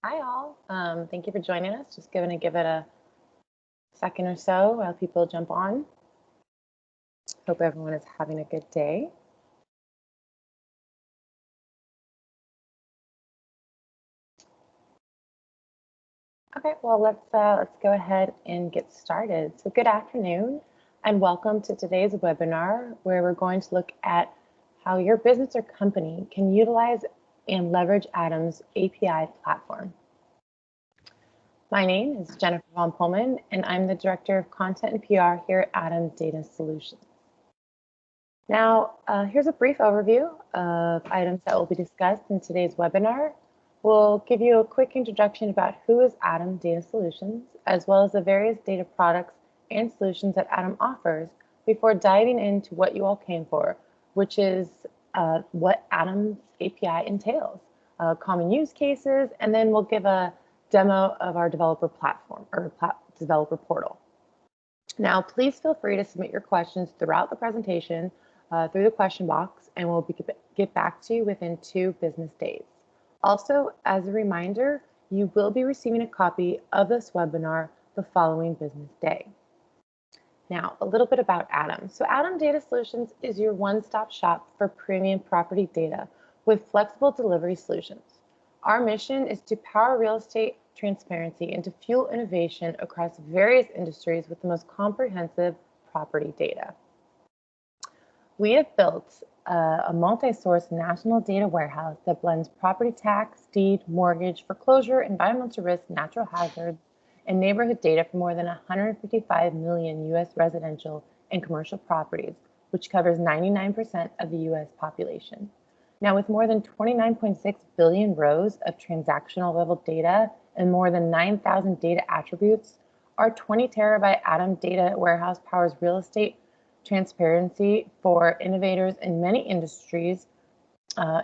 Hi all. Thank you for joining us. Just going to give it a second or so while people jump on. Hope everyone is having a good day. Okay, well let's go ahead and get started. So good afternoon and welcome to today's webinar where we're going to look at how your business or company can utilize and leverage ATTOM's API platform. My name is Jennifer Von Pullman, and I'm the Director of Content and PR here at ATTOM Data Solutions. Now, here's a brief overview of items that will be discussed in today's webinar. We'll give you a quick introduction about who is ATTOM Data Solutions, as well as the various data products and solutions that ATTOM offers before diving into what you all came for, which is what ATTOM's API entails, common use cases, and then we'll give a demo of our developer platform or developer portal. Now, please feel free to submit your questions throughout the presentation through the question box, and we'll get back to you within 2 business days. Also, as a reminder, you will be receiving a copy of this webinar the following business day. Now, a little bit about ATTOM. So ATTOM Data Solutions is your one-stop shop for premium property data with flexible delivery solutions. Our mission is to power real estate transparency and to fuel innovation across various industries with the most comprehensive property data. We have built a multi-source national data warehouse that blends property tax, deed, mortgage, foreclosure, environmental risk, natural hazards, and neighborhood data for more than 155 million U.S. residential and commercial properties, which covers 99% of the U.S. population. Now, with more than 29.6 billion rows of transactional level data and more than 9,000 data attributes, our 20 terabyte ATTOM data warehouse powers real estate transparency for innovators in many industries,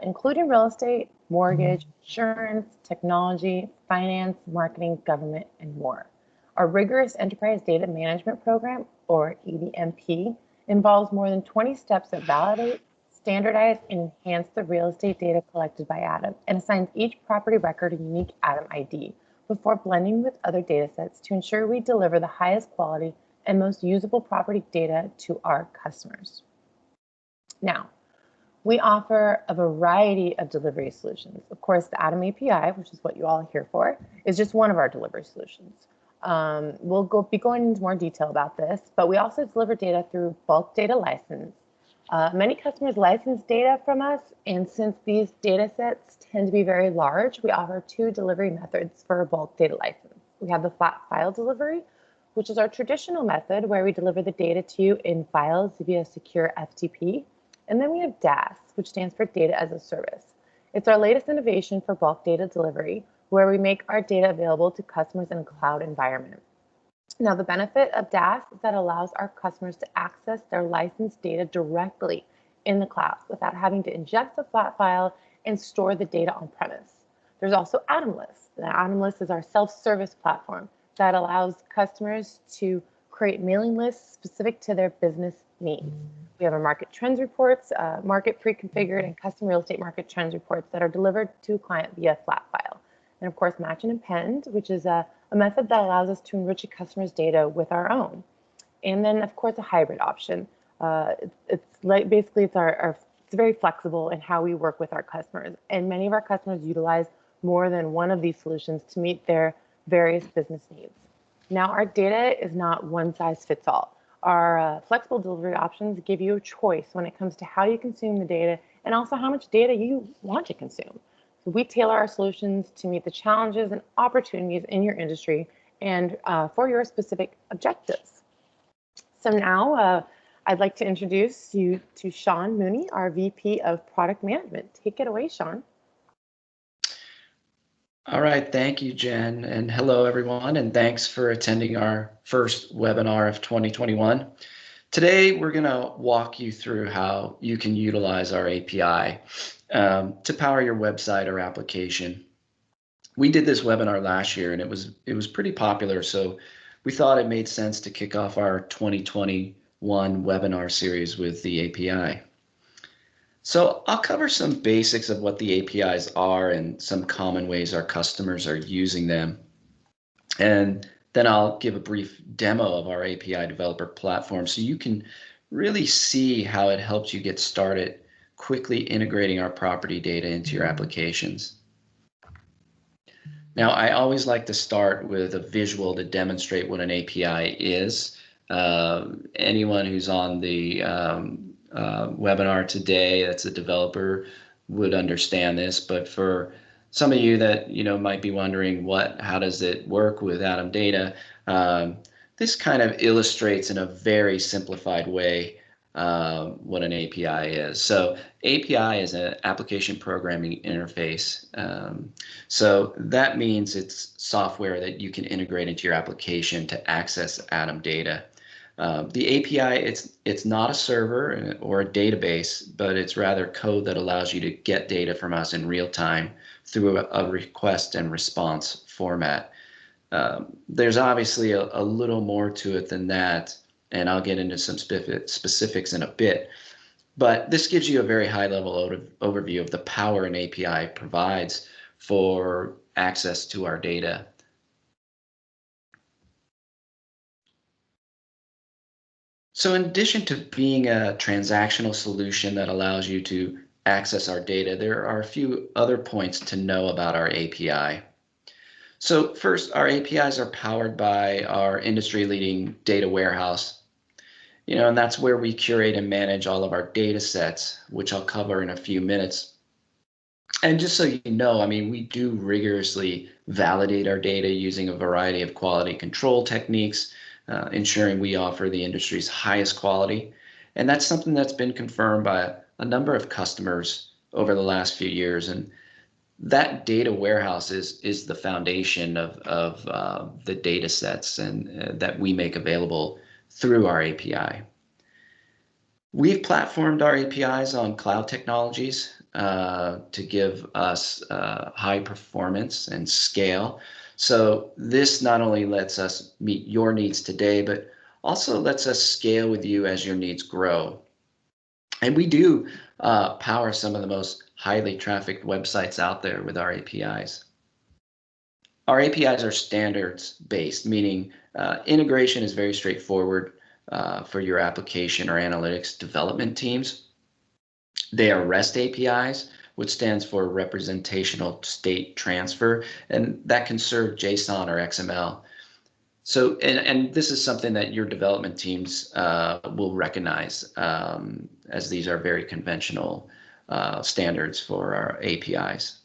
including real estate, mortgage, insurance, technology, finance, marketing, government, and more. Our rigorous enterprise data management program, or EDMP, involves more than 20 steps that validate, standardize, and enhance the real estate data collected by ATTOM and assigns each property record a unique ATTOM ID before blending with other data sets to ensure we deliver the highest quality and most usable property data to our customers. Now, we offer a variety of delivery solutions. Of course, the ATTOM API, which is what you all are here for, is just one of our delivery solutions. We'll be going into more detail about this, but we also deliver data through bulk data license. Many customers license data from us, and since these data sets tend to be very large, we offer 2 delivery methods for a bulk data license. We have the flat file delivery, which is our traditional method where we deliver the data to you in files via secure FTP. And then we have DaaS, which stands for Data as a Service. It's our latest innovation for bulk data delivery, where we make our data available to customers in a cloud environment. Now, the benefit of DaaS is that it allows our customers to access their licensed data directly in the cloud without having to ingest a flat file and store the data on premise. There's also ATTOM List. The ATTOM List is our self-service platform that allows customers to create mailing lists specific to their business needs. We have our market trends reports, market pre-configured and custom real estate market trends reports that are delivered to a client via flat file. And of course, match and append, which is a method that allows us to enrich a customer's data with our own. And then, of course, a hybrid option. It's very flexible in how we work with our customers. And many of our customers utilize more than one of these solutions to meet their various business needs. Now, our data is not one size fits all. Our flexible delivery options give you a choice when it comes to how you consume the data and also how much data you want to consume. So we tailor our solutions to meet the challenges and opportunities in your industry and for your specific objectives. So now I'd like to introduce you to Sean Mooney, our VP of Product Management. Take it away, Sean. All right, thank you, Jen, and hello, everyone, and thanks for attending our first webinar of 2021. Today, we're going to walk you through how you can utilize our API to power your website or application. We did this webinar last year, and it was pretty popular, so we thought it made sense to kick off our 2021 webinar series with the API. So I'll cover some basics of what the APIs are and some common ways our customers are using them. And then I'll give a brief demo of our API developer platform so you can really see how it helps you get started quickly integrating our property data into your applications. Now, I always like to start with a visual to demonstrate what an API is. Anyone who's on the webinar today that's a developer would understand this, but for some of you that might be wondering how does it work with ATTOM data, this kind of illustrates in a very simplified way what an API is. So API is an application programming interface. So that means it's software that you can integrate into your application to access ATTOM data. The API, it's not a server or a database, but it's rather code that allows you to get data from us in real time through a request and response format. There's obviously a little more to it than that, and I'll get into some specifics in a bit. But this gives you a very high-level overview of the power an API provides for access to our data. So in addition to being a transactional solution that allows you to access our data, there are a few other points to know about our API. So first, our APIs are powered by our industry-leading data warehouse, and that's where we curate and manage all of our data sets, which I'll cover in a few minutes. And just so you know, I mean, we do rigorously validate our data using a variety of quality control techniques, ensuring we offer the industry's highest quality. And that's something that's been confirmed by a number of customers over the last few years. And that data warehouse is the foundation of the data sets and that we make available through our API. We've platformed our APIs on cloud technologies to give us high performance and scale. So this not only lets us meet your needs today, but also lets us scale with you as your needs grow. And we do power some of the most highly trafficked websites out there with our APIs. Our APIs are standards based, meaning integration is very straightforward for your application or analytics development teams. They are REST APIs, which stands for representational state transfer, and that can serve JSON or XML. So, and this is something that your development teams will recognize as these are very conventional standards for our APIs.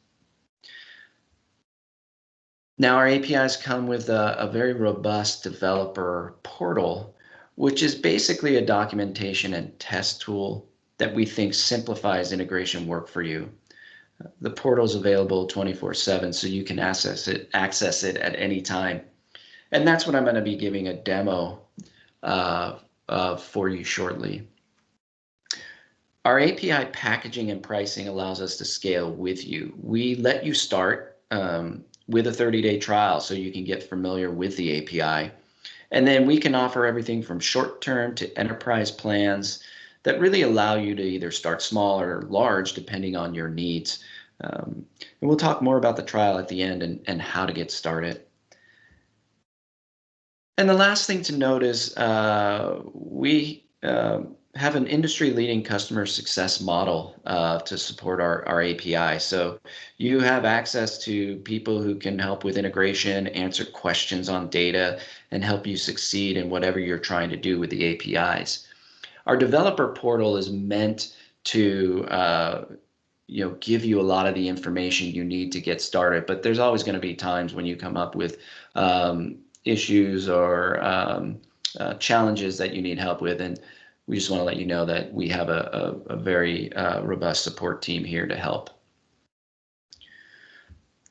Now, our APIs come with a very robust developer portal, which is basically a documentation and test tool that we think simplifies integration work for you. The portal is available 24/7, so you can access it at any time. And that's what I'm going to be giving a demo for you shortly. Our API packaging and pricing allows us to scale with you. We let you start with a 30-day trial so you can get familiar with the API. And then we can offer everything from short-term to enterprise plans that really allow you to either start small or large depending on your needs. And we'll talk more about the trial at the end and how to get started. And the last thing to note is we have an industry-leading customer success model to support our API. So you have access to people who can help with integration, answer questions on data, and help you succeed in whatever you're trying to do with the APIs. Our developer portal is meant to give you a lot of the information you need to get started, but there's always going to be times when you come up with issues or challenges that you need help with, and we just want to let you know that we have a very robust support team here to help.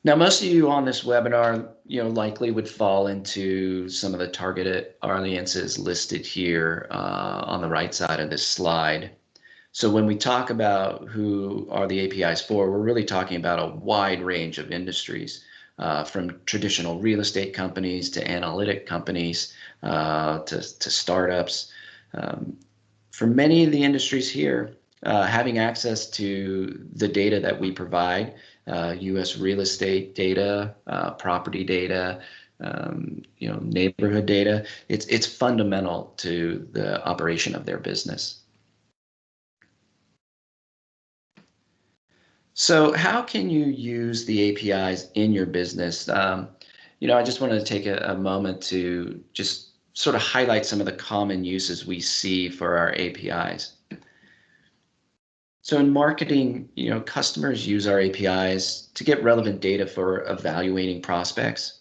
Now, most of you on this webinar, likely would fall into some of the targeted audiences listed here on the right side of this slide. So when we talk about who are the APIs for, we're really talking about a wide range of industries, from traditional real estate companies to analytic companies to startups. For many of the industries here, having access to the data that we provide, U.S. real estate data, property data, neighborhood data, it's fundamental to the operation of their business. So how can you use the APIs in your business? I just wanted to take a moment to just sort of highlight some of the common uses we see for our APIs. So in marketing, customers use our APIs to get relevant data for evaluating prospects,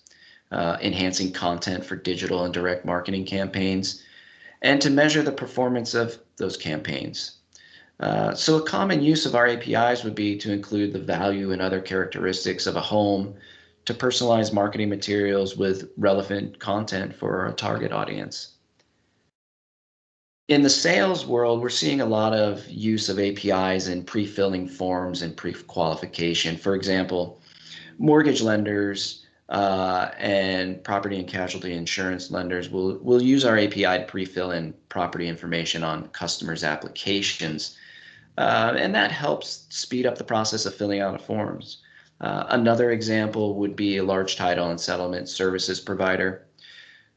enhancing content for digital and direct marketing campaigns, and to measure the performance of those campaigns. So a common use of our APIs would be to include the value and other characteristics of a home, to personalize marketing materials with relevant content for a target audience. In the sales world, we're seeing a lot of use of APIs in pre-filling forms and pre-qualification. For example, mortgage lenders and property and casualty insurance lenders will use our API to pre-fill in property information on customers' applications. And that helps speed up the process of filling out forms. Another example would be a large title and settlement services provider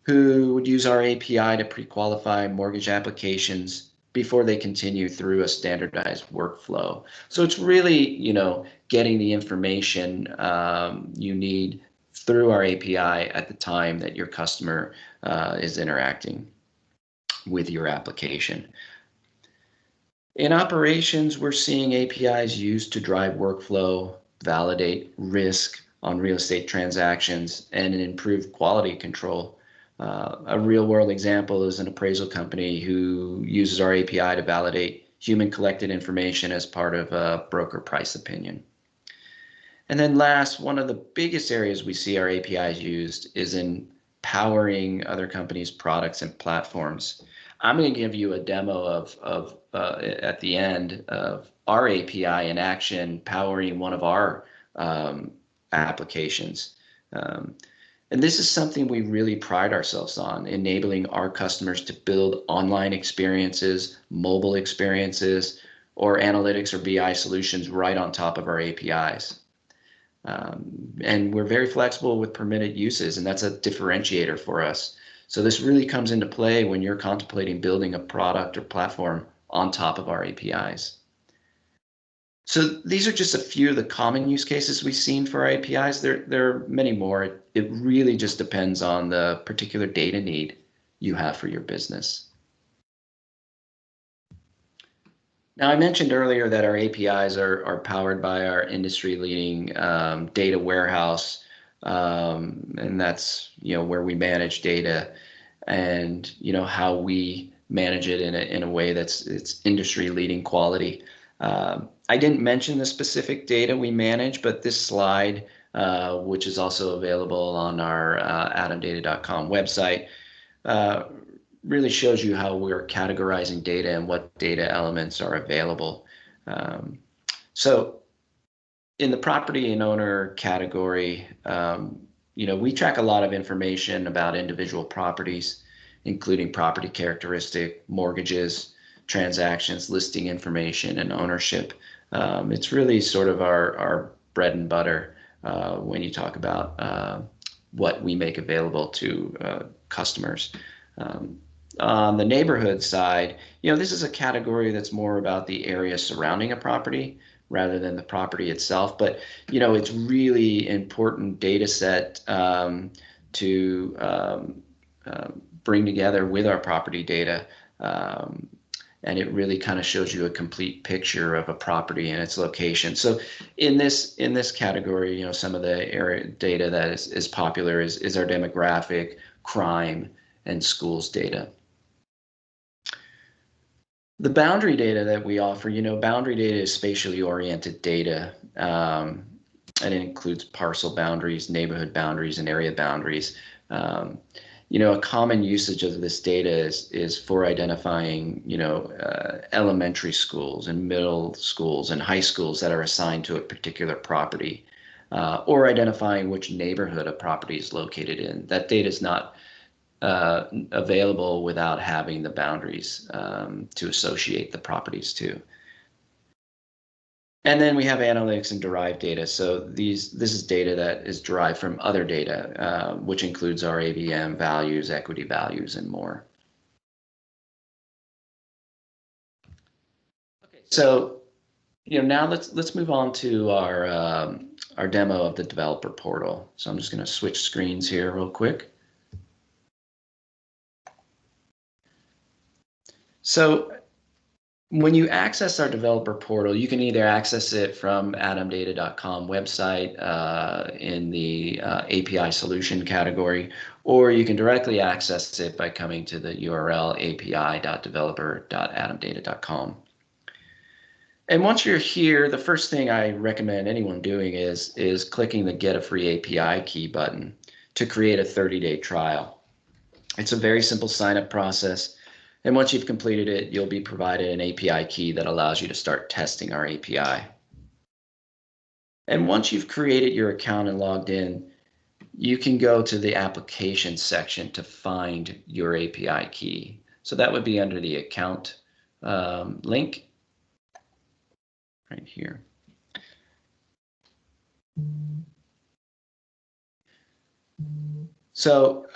who would use our API to pre-qualify mortgage applications before they continue through a standardized workflow. So it's really, getting the information you need through our API at the time that your customer is interacting with your application. In operations, we're seeing APIs used to drive workflow, validate risk on real estate transactions, and improve quality control. A real-world example is an appraisal company who uses our API to validate human-collected information as part of a broker price opinion. And then last, one of the biggest areas we see our APIs used is in powering other companies' products and platforms. I'm going to give you a demo of at the end of our API in action powering one of our applications. And this is something we really pride ourselves on, enabling our customers to build online experiences, mobile experiences, or analytics or BI solutions right on top of our APIs. And we're very flexible with permitted uses, and that's a differentiator for us. So this really comes into play when you're contemplating building a product or platform on top of our APIs. So these are just a few of the common use cases we've seen for our APIs. There are many more. It really just depends on the particular data need you have for your business. Now, I mentioned earlier that our APIs are powered by our industry-leading data warehouse, and that's where we manage data, and how we manage it in a way it's industry-leading quality. I didn't mention the specific data we manage, but this slide, which is also available on our attomdata.com website, really shows you how we're categorizing data and what data elements are available. So in the property and owner category, we track a lot of information about individual properties, including property characteristic, mortgages, transactions, listing information, and ownership. It's really sort of our bread and butter when you talk about what we make available to customers. On the neighborhood side, this is a category that's more about the area surrounding a property rather than the property itself. But, it's really important data set to bring together with our property data. And it really kind of shows you a complete picture of a property and its location. So in this category, some of the area data that is popular is our demographic, crime, and schools data. The boundary data that we offer, boundary data is spatially oriented data, and it includes parcel boundaries, neighborhood boundaries, and area boundaries. A common usage of this data is for identifying, elementary schools and middle schools and high schools that are assigned to a particular property, or identifying which neighborhood a property is located in. That data is not available without having the boundaries to associate the properties to. And then we have analytics and derived data. So this is data that is derived from other data, which includes our AVM values, equity values, and more. Okay, so now let's move on to our demo of the developer portal. So I'm just going to switch screens here real quick. So when you access our developer portal, you can either access it from atomdata.com website in the API solution category, or you can directly access it by coming to the URL api.developer.atomdata.com. And once you're here, the first thing I recommend anyone doing is clicking the Get a Free API Key button to create a 30-day trial. It's a very simple sign-up process. And once you've completed it, you'll be provided an API key that allows you to start testing our API. And once you've created your account and logged in, you can go to the application section to find your API key. So that would be under the account link right here. So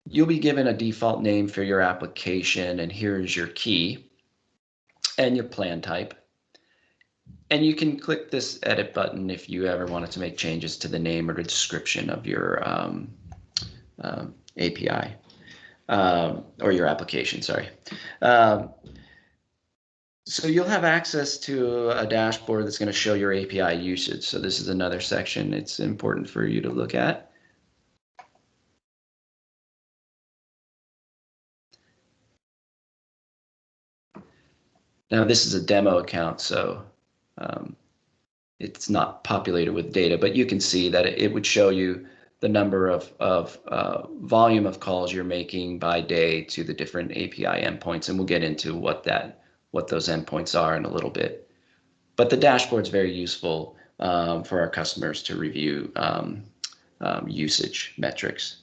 you'll be given a default name for your application, and here's your key and your plan type. And you can click this edit button if you ever wanted to make changes to the name or the description of your API or your application, sorry. So you'll have access to a dashboard that's going to show your API usage. So this is another section it's important for you to look at. Now this is a demo account, so it's not populated with data, but you can see that it would show you the number of volume of calls you're making by day to the different API endpoints, and we'll get into what those endpoints are in a little bit. But the dashboard's very useful for our customers to review usage metrics.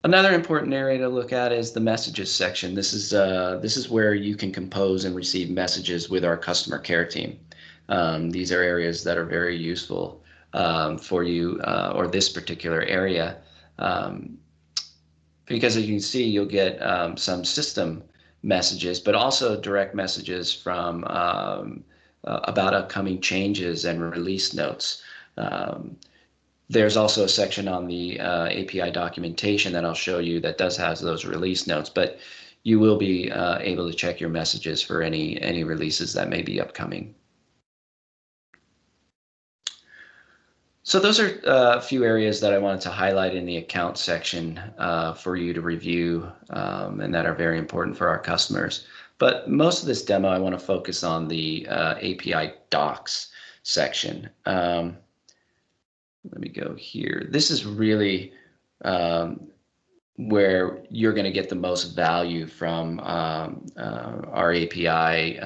Another important area to look at is the messages section. This is where you can compose and receive messages with our customer care team. These are areas that are very useful for you or this particular area, because as you can see, you'll get some system messages, but also direct messages from about upcoming changes and release notes. There's also a section on the API documentation that I'll show you that does have those release notes, but you will be able to check your messages for any releases that may be upcoming. So those are a few areas that I wanted to highlight in the account section for you to review and that are very important for our customers. But most of this demo, I want to focus on the API docs section. Let me go here. This is really where you're going to get the most value from our API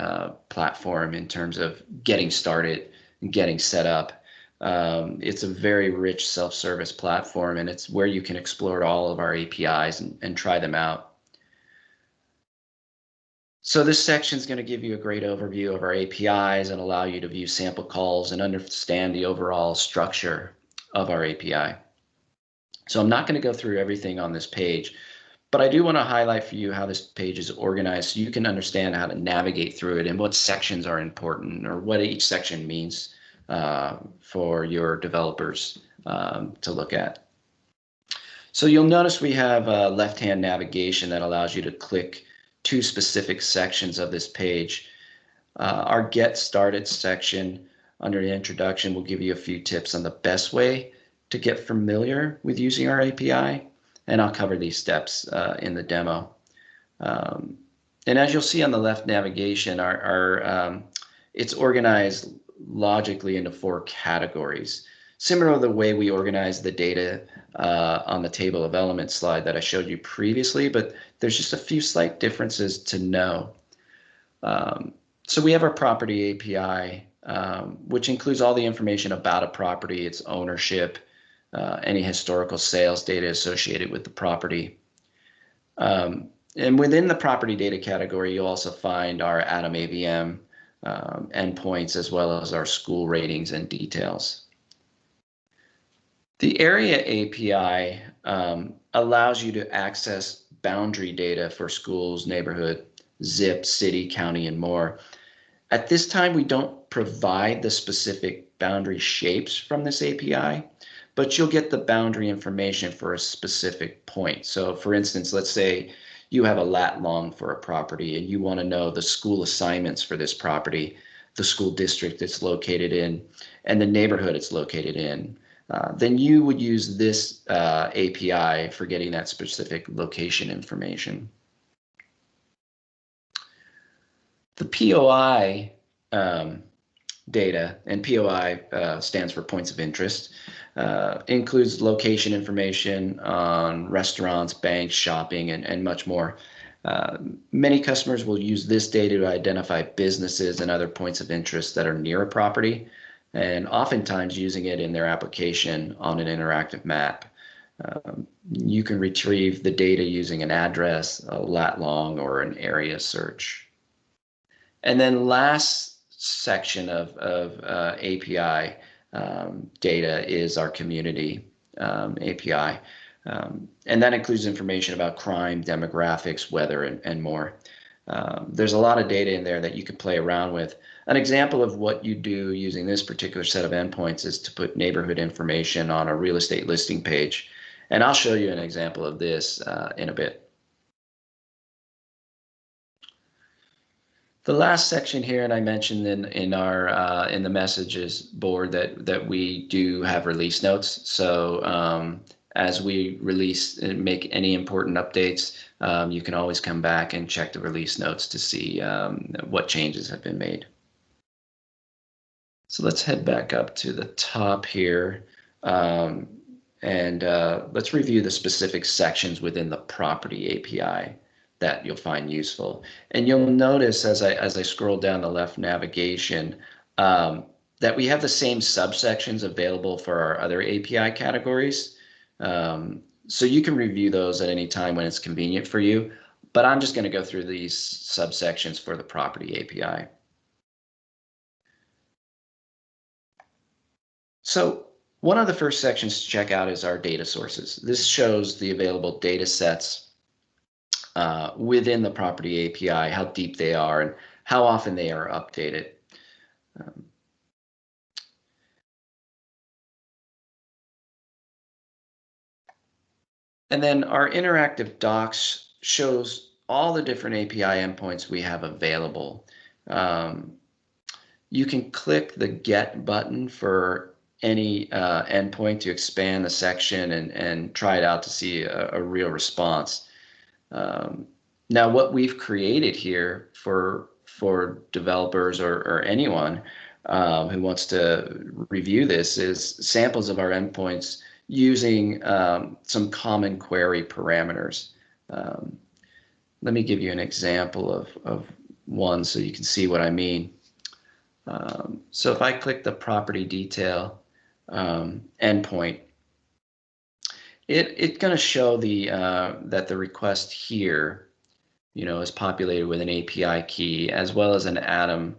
platform in terms of getting started and getting set up. It's a very rich self-service platform, and it's where you can explore all of our APIs and try them out. So this section is going to give you a great overview of our APIs and allow you to view sample calls and understand the overall structure of our API. So I'm not going to go through everything on this page, but I do want to highlight for you how this page is organized so you can understand how to navigate through it and what sections are important or what each section means for your developers to look at. So you'll notice we have left-hand navigation that allows you to click two specific sections of this page. Our Get Started section under the introduction will give you a few tips on the best way to get familiar with using our API, and I'll cover these steps in the demo. And as you'll see on the left navigation, it's organized logically into 4 categories, similar to the way we organize the data on the table of elements slide that I showed you previously, but there's just a few slight differences to know. So we have our property API, which includes all the information about a property, its ownership, any historical sales data associated with the property. And within the property data category, you'll also find our ATTOM AVM endpoints, as well as our school ratings and details. The Area API allows you to access boundary data for schools, neighborhood, zip, city, county, and more. At this time, we don't provide the specific boundary shapes from this API, but you'll get the boundary information for a specific point. So for instance, let's say you have a lat long for a property and you want to know the school assignments for this property, the school district it's located in, and the neighborhood it's located in. Then you would use this API for getting that specific location information. The POI data, and POI stands for points of interest, includes location information on restaurants, banks, shopping, and much more. Many customers will use this data to identify businesses and other points of interest that are near a property, and oftentimes using it in their application on an interactive map. You can retrieve the data using an address, a lat long, or an area search. And then last section of API data is our community API. And that includes information about crime, demographics, weather, and more. There's a lot of data in there that you can play around with. An example of what you do using this particular set of endpoints is to put neighborhood information on a real estate listing page. And I'll show you an example of this in a bit. The last section here, and I mentioned in our in the messages board that we do have release notes. So as we release and make any important updates, you can always come back and check the release notes to see what changes have been made. So let's head back up to the top here, and let's review the specific sections within the property API that you'll find useful. And you'll notice as I scroll down the left navigation that we have the same subsections available for our other API categories. So you can review those at any time when it's convenient for you, but I'm just going to go through these subsections for the property API. So one of the first sections to check out is our data sources. This shows the available data sets within the property API, how deep they are and how often they are updated. And then our interactive docs shows all the different API endpoints we have available. You can click the Get button for any endpoint to expand the section and try it out to see a real response. Now, what we've created here for developers or anyone who wants to review this is samples of our endpoints using some common query parameters. Let me give you an example of one so you can see what I mean. So if I click the property detail endpoint, it's going to show the that the request here, is populated with an API key as well as an ATTOM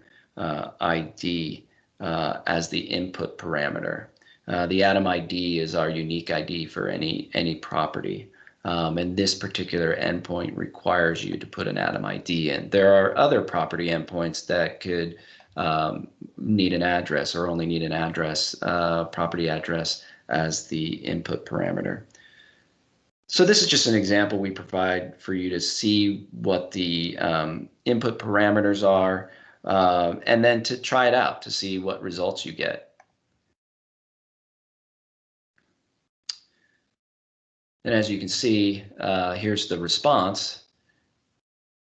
ID as the input parameter. The ATTOM ID is our unique ID for any property, and this particular endpoint requires you to put an ATTOM ID in. There are other property endpoints that could need an address or only need an address, property address as the input parameter. So this is just an example we provide for you to see what the input parameters are, and then to try it out to see what results you get. And as you can see, here's the response.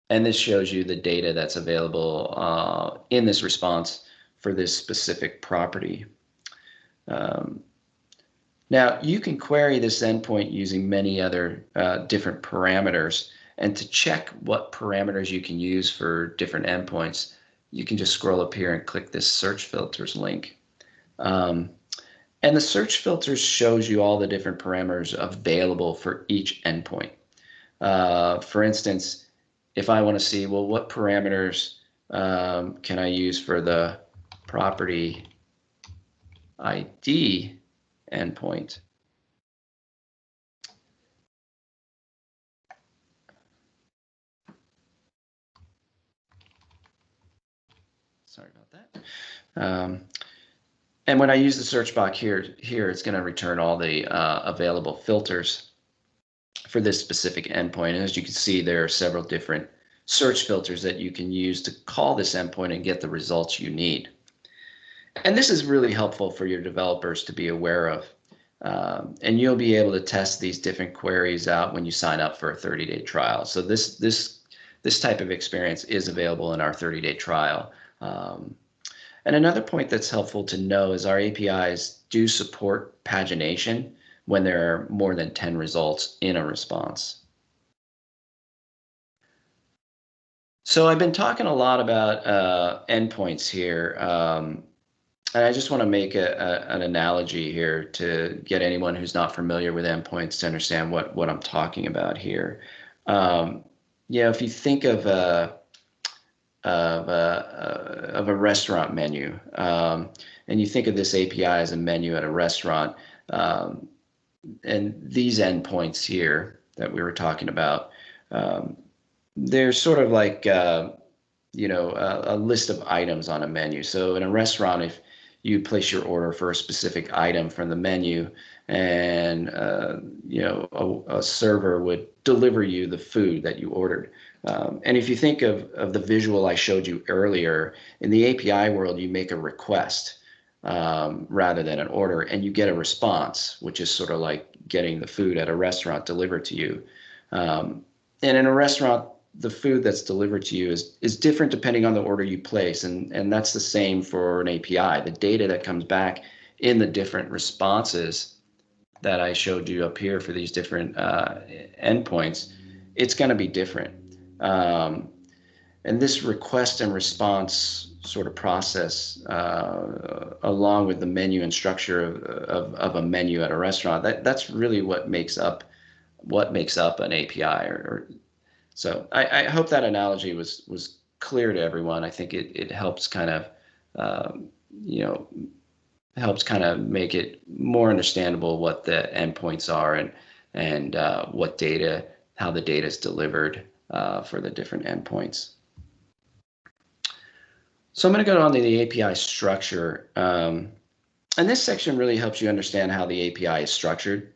And this shows you the data that's available in this response for this specific property. Now, you can query this endpoint using many other different parameters. And to check what parameters you can use for different endpoints, you can just scroll up here and click this search filters link. And the search filters shows you all the different parameters available for each endpoint. For instance, if I want to see, well, what parameters can I use for the property ID endpoint? Sorry about that. And when I use the search box here it's going to return all the available filters for this specific endpoint. And as you can see, there are several different search filters that you can use to call this endpoint and get the results you need. And this is really helpful for your developers to be aware of. And you'll be able to test these different queries out when you sign up for a 30-day trial. So this type of experience is available in our 30-day trial. And another point that's helpful to know is our APIs do support pagination when there are more than 10 results in a response. So I've been talking a lot about endpoints here. And I just want to make an analogy here to get anyone who's not familiar with endpoints to understand what I'm talking about here. If you think of a restaurant menu, and you think of this API as a menu at a restaurant, and these endpoints here that we were talking about, they're sort of like a list of items on a menu. So in a restaurant, if you place your order for a specific item from the menu, and a server would deliver you the food that you ordered. And if you think of the visual I showed you earlier, in the API world, you make a request rather than an order, and you get a response, which is sort of like getting the food at a restaurant delivered to you. And in a restaurant, the food that's delivered to you is different depending on the order you place, and that's the same for an API. The data that comes back in the different responses that I showed you up here for these different endpoints, it's going to be different. And this request and response sort of process, along with the menu and structure of a menu at a restaurant, that's really what makes up an API. So I hope that analogy was clear to everyone. I think it helps kind of make it more understandable what the endpoints are and how the data is delivered for the different endpoints. So I'm going to go on to the API structure. And this section really helps you understand how the API is structured,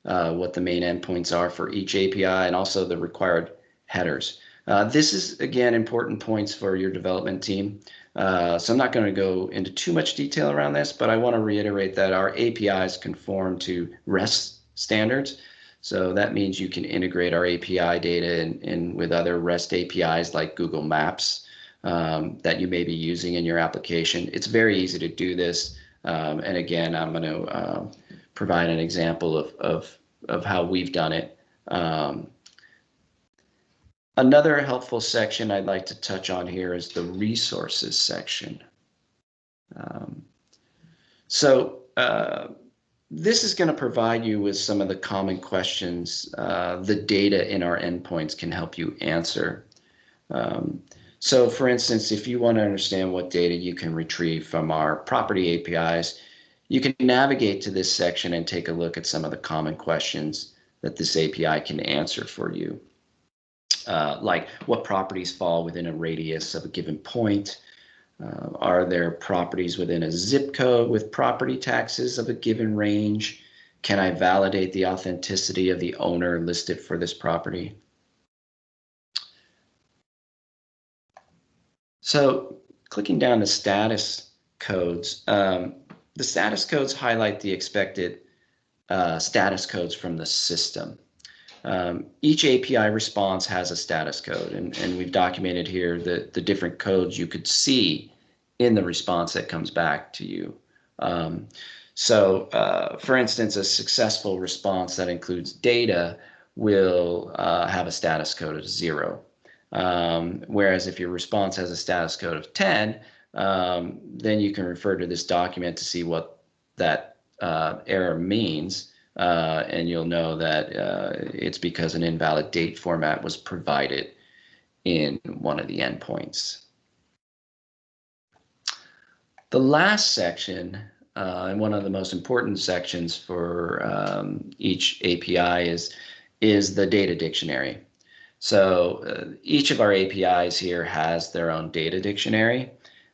what the main endpoints are for each API, and also the required headers. This is, again, important points for your development team. So I'm not going to go into too much detail around this, but I want to reiterate that our APIs conform to REST standards. So that means you can integrate our API data in with other REST APIs like Google Maps that you may be using in your application. It's very easy to do this. And again, I'm going to provide an example of how we've done it. Another helpful section I'd like to touch on here is the resources section. This is going to provide you with some of the common questions the data in our endpoints can help you answer. So for instance, if you want to understand what data you can retrieve from our property APIs, you can navigate to this section and take a look at some of the common questions that this API can answer for you. Like what properties fall within a radius of a given point? Are there properties within a zip code with property taxes of a given range? Can I validate the authenticity of the owner listed for this property? So clicking down to status codes, the status codes highlight the expected status codes from the system. Each API response has a status code, and we've documented here the different codes you could see in the response that comes back to you. For instance, a successful response that includes data will have a status code of 0. Whereas if your response has a status code of 10, then you can refer to this document to see what that error means. and you'll know that it's because an invalid date format was provided in one of the endpoints. The last section, and one of the most important sections for each API is the data dictionary. So each of our APIs here has their own data dictionary.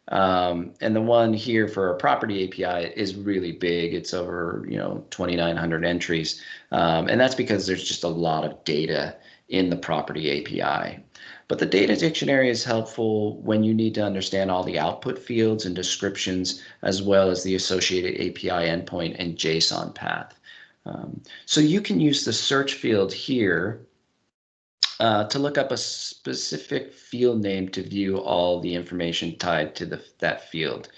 And the one here for our property API is really big. It's over 2,900 entries. And that's because there's just a lot of data in the property API. But the data dictionary is helpful when you need to understand all the output fields and descriptions, as well as the associated API endpoint and JSON path. So you can use the search field here to look up a specific field name to view all the information tied to that field.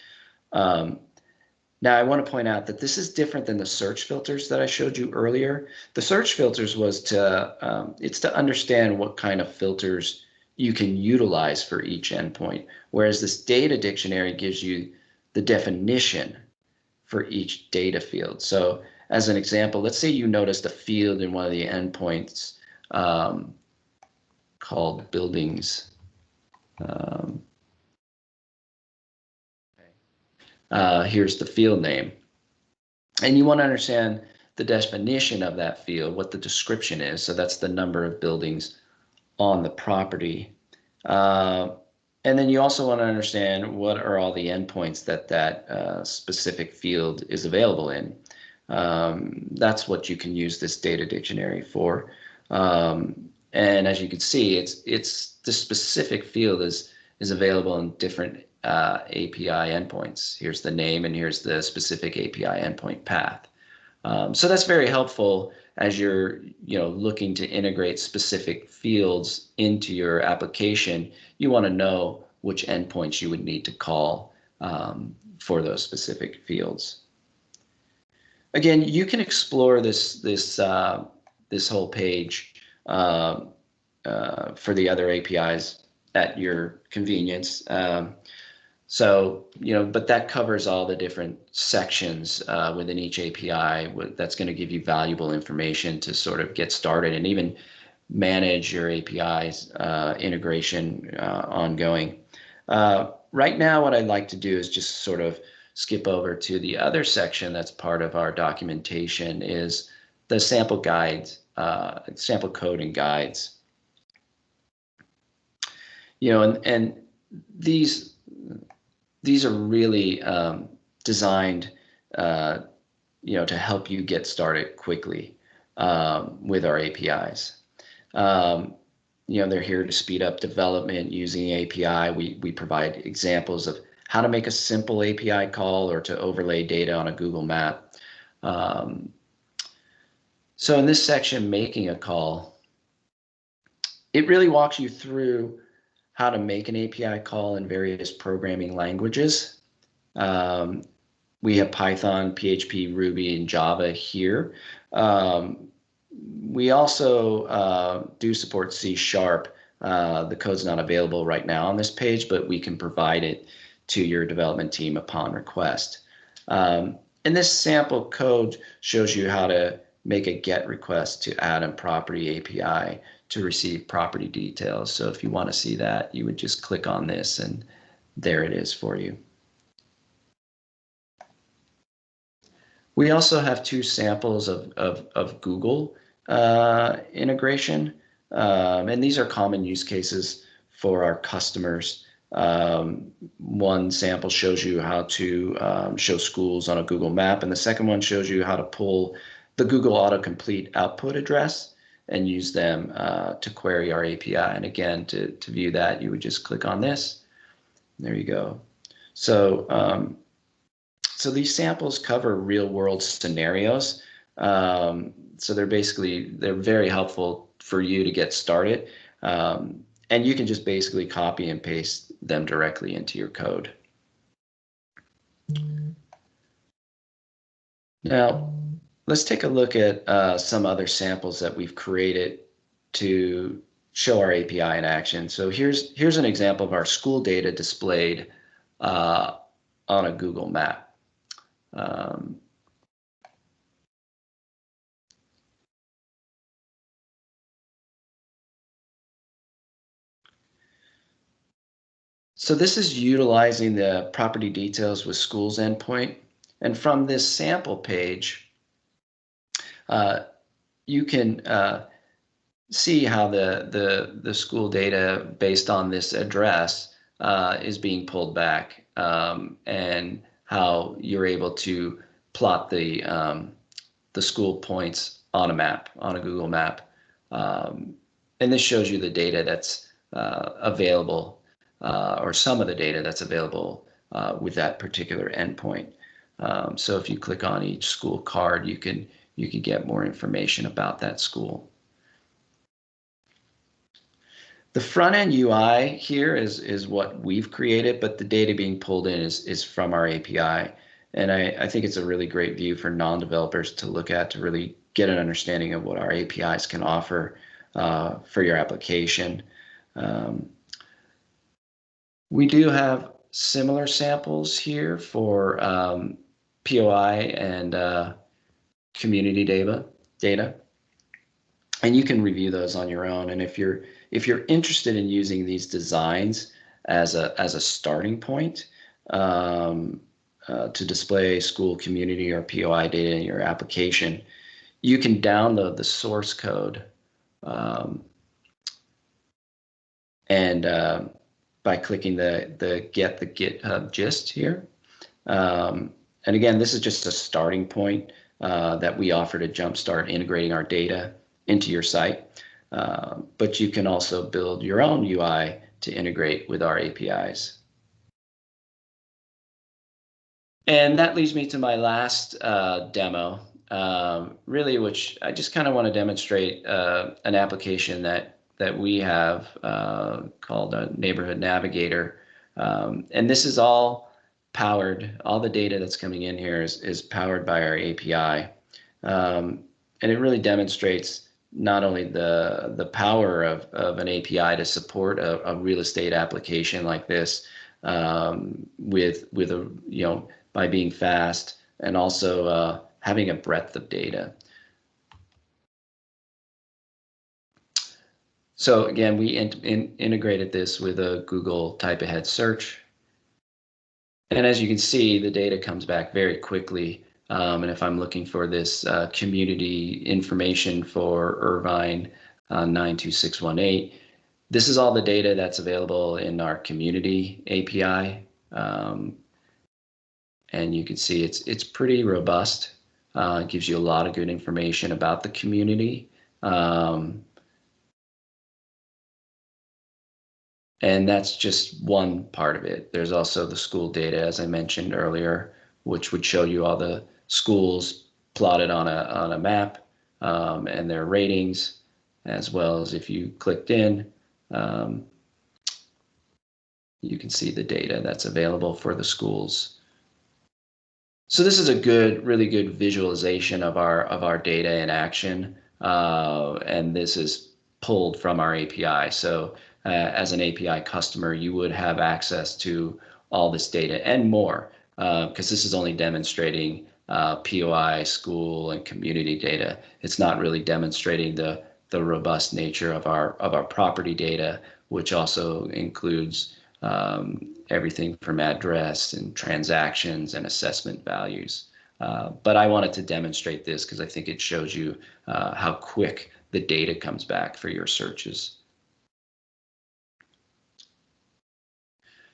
Now, I want to point out that this is different than the search filters that I showed you earlier. The search filters was it's to understand what kind of filters you can utilize for each endpoint, whereas this data dictionary gives you the definition for each data field. So as an example, let's say you noticed a field in one of the endpoints called buildings. Here's the field name. And you want to understand the definition of that field, what the description is. So that's the number of buildings on the property. And then you also want to understand what are all the endpoints that specific field is available in. That's what you can use this data dictionary for. And as you can see, it's the specific field is available in different API endpoints. Here's the name and here's the specific API endpoint path. So that's very helpful as you're looking to integrate specific fields into your application. You want to know which endpoints you would need to call for those specific fields. Again, you can explore this whole page for the other APIs at your convenience. But that covers all the different sections within each API. That's going to give you valuable information to sort of get started and even manage your API's integration ongoing. Right now, what I'd like to do is just sort of skip over to the other section that's part of our documentation is the sample guides, sample code and guides. And these are really designed, to help you get started quickly with our APIs. They're here to speed up development using API. We provide examples of how to make a simple API call or to overlay data on a Google map. So in this section, making a call, it really walks you through how to make an API call in various programming languages. We have Python, PHP, Ruby, and Java here. We also do support C#. The code's not available right now on this page, but we can provide it to your development team upon request. And this sample code shows you how to make a GET request to ATTOM property API to receive property details. So if you want to see that, you would just click on this and there it is for you. We also have two samples of Google integration, and these are common use cases for our customers. One sample shows you how to show schools on a Google map, and the second one shows you how to pull the Google autocomplete output address and use them to query our API. And again, to view that, you would just click on this. There you go. So, so these samples cover real world scenarios. So they're very helpful for you to get started. And you can just basically copy and paste them directly into your code. Now, let's take a look at some other samples that we've created to show our API in action. So here's an example of our school data displayed on a Google map. So this is utilizing the property details with schools endpoint. And from this sample page, you can see how the school data based on this address is being pulled back, and how you're able to plot the school points on a map, on a Google map. And this shows you the data that's available, or some of the data that's available with that particular endpoint. So if you click on each school card, you can get more information about that school. The front end UI here is what we've created, but the data being pulled in is from our API. And I think it's a really great view for non-developers to look at, to really get an understanding of what our APIs can offer for your application. We do have similar samples here for POI and community data. And you can review those on your own. And if you're interested in using these designs as a starting point to display school, community, or POI data in your application, you can download the source code and by clicking the get the GitHub gist here. And again, this is just a starting point that we offer to jumpstart integrating our data into your site. But you can also build your own UI to integrate with our APIs. And that leads me to my last demo, really, which I just kind of want to demonstrate an application that we have called a Neighborhood Navigator. And this is all powered, all the data that's coming in here is powered by our API. And it really demonstrates not only the power of an API to support a real estate application like this, with a by being fast, and also having a breadth of data. So again, we integrated this with a Google type ahead search. And as you can see, the data comes back very quickly. And if I'm looking for this community information for Irvine 92618, this is all the data that's available in our community API. And you can see it's pretty robust. It gives you a lot of good information about the community. And that's just one part of it. There's also the school data, as I mentioned earlier, which would show you all the schools plotted on a map, and their ratings, as well as if you clicked in, you can see the data that's available for the schools. So this is a really good visualization of our data in action, and this is pulled from our API. So as an API customer, you would have access to all this data and more, because this is only demonstrating POI, school, and community data. It's not really demonstrating the robust nature of our property data, which also includes everything from address and transactions and assessment values. But I wanted to demonstrate this because I think it shows you how quick the data comes back for your searches.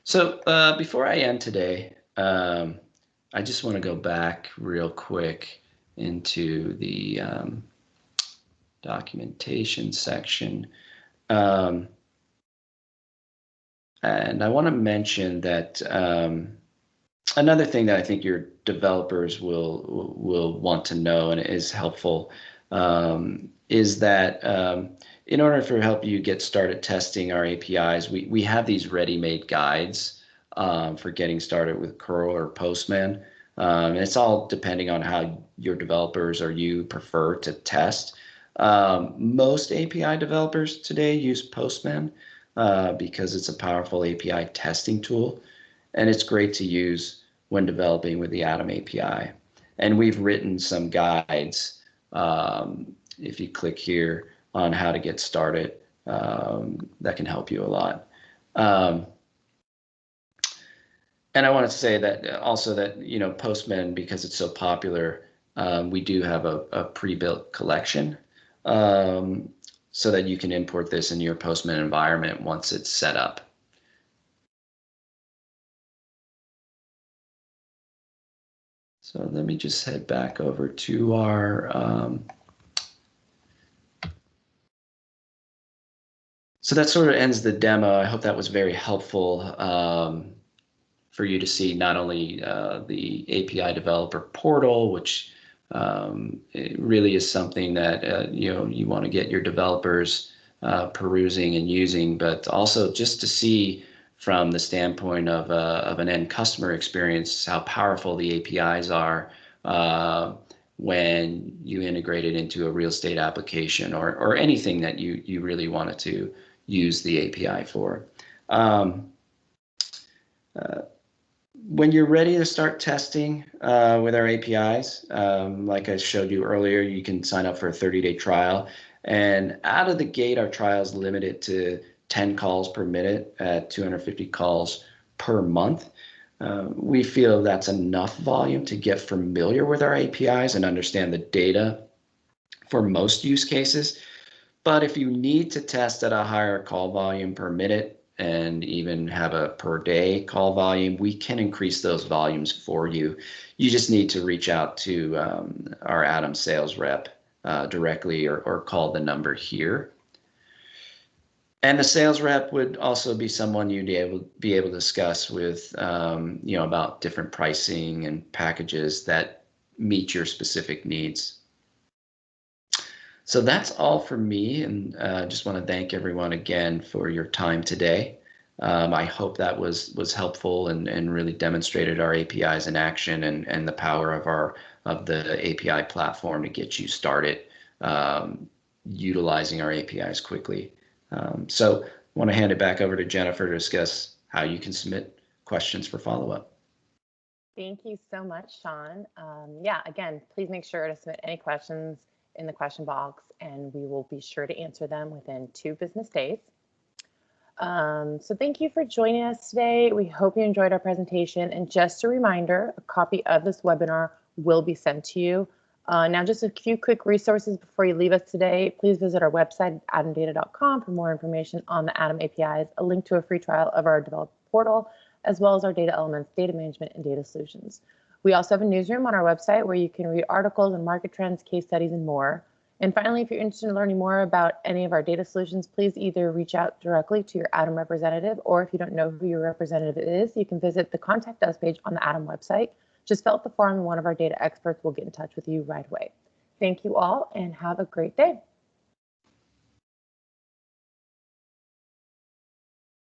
So before I end today, I just want to go back real quick into the documentation section. And I want to mention that another thing that I think your developers will want to know and is helpful is that in order for help you get started testing our APIs, we have these ready-made guides for getting started with curl or Postman. And it's all depending on how your developers or you prefer to test. Most API developers today use Postman because it's a powerful API testing tool, and it's great to use when developing with the ATTOM API. And we've written some guides, if you click here, on how to get started, that can help you a lot. And I wanted to say that also that, Postman, because it's so popular, we do have a pre-built collection, so that you can import this in your Postman environment once it's set up. So let me just head back over to our, so that sort of ends the demo. I hope that was very helpful for you to see not only the API developer portal, which it really is something that you want to get your developers perusing and using, but also just to see from the standpoint of an end customer experience how powerful the APIs are when you integrate it into a real estate application or anything that you really wanted to use the API for. When you're ready to start testing with our APIs, like I showed you earlier, you can sign up for a 30-day trial. And out of the gate, our trial is limited to 10 calls per minute at 250 calls per month. We feel that's enough volume to get familiar with our APIs and understand the data for most use cases. But if you need to test at a higher call volume per minute, and even have a per day call volume, we can increase those volumes for you. You just need to reach out to our ATTOM sales rep directly or call the number here. And the sales rep would also be someone you'd be able to discuss with, about different pricing and packages that meet your specific needs. So that's all for me, and just want to thank everyone again for your time today. I hope that was helpful and really demonstrated our APIs in action and the power of the API platform to get you started utilizing our APIs quickly. So I want to hand it back over to Jennifer to discuss how you can submit questions for follow-up. Thank you so much, Sean. Yeah, again, please make sure to submit any questions in the question box, and we will be sure to answer them within 2 business days. So thank you for joining us today. We hope you enjoyed our presentation. And just a reminder, a copy of this webinar will be sent to you. Now, just a few quick resources before you leave us today. Please visit our website, attomdata.com, for more information on the ATTOM APIs, a link to a free trial of our developer portal, as well as our data elements, data management, and data solutions. We also have a newsroom on our website where you can read articles and market trends, case studies, and more. And finally, if you're interested in learning more about any of our data solutions, please either reach out directly to your ATTOM representative, or if you don't know who your representative is, you can visit the Contact Us page on the ATTOM website. Just fill out the form and one of our data experts will get in touch with you right away. Thank you all and have a great day.